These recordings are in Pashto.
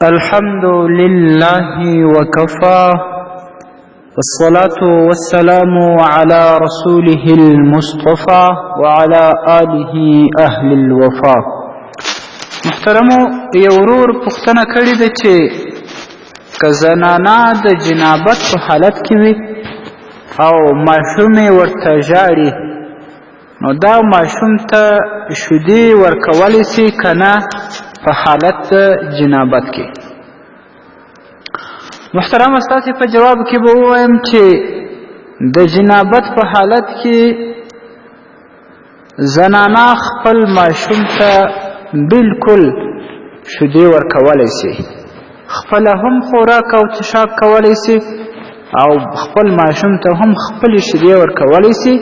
الحمد لله وكفى والصلاة والسلام على رسوله المصطفى وعلى آله أهل الوفا. محترمو یورور پختنه کړې ده چې که زنانه د جنابت په حالت کې وي او ماشومې ورته ژاړي نو دا ماشوم ته شیدې ورکولی سي که نه په حالت جنابت کې. محترم ستاسې په جواب کې به ووایم چې د جنابت په حالت کې زنانه خپل ماشوم ته بالکل شیدې ورکولی سي، خپله هم خوراک او څښاک کولی سي او خپل ماشوم ته هم خپلې شیدې ورکولی سي.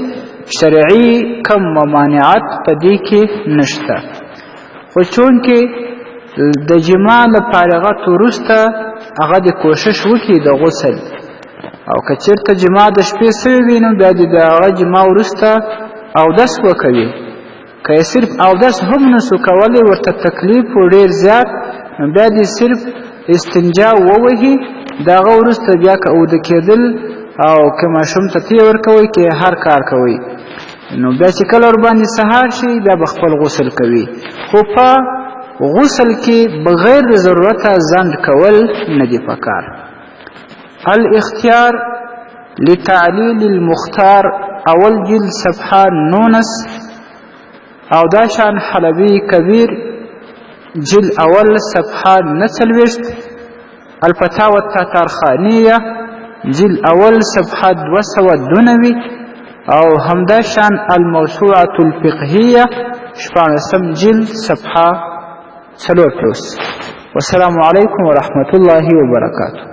شرعي کم ممانعت په دې کې نشته، خو چونکې د جما له فارغت وروسته هغه د کوشش وکړي د غسل، او که چېرته جما د شپې سوی وي نو بیا د هغه جما وروسته اودس وکوي. که یې صرف اودس هم نسو کولی، ورته تکلیف و ډېر زیات، نو بیا دې صرف استنجا ووهي، د هغه وروسته بیا که اوده کېدل او که ماشوم ته تې ورکوئ که هر کار کوئ نو بیا چې کله ورباندې سهار شي بیا به خپل غسل کوي. خو په غسل کې بغیر د ضرورته ځنډ کول نه دي پکار. الاختیار لتعلیل المختار اول جلد صفحه 19 او داشان حلبی کبیر جلد اول صفحه 49 الفتاوى التاتارخانیه جلد اول صفحه 292 او همداشان الموسوعة الفقهية شپاړسم جلد صفحه 4. والسلام عليكم ورحمة الله وبركاته.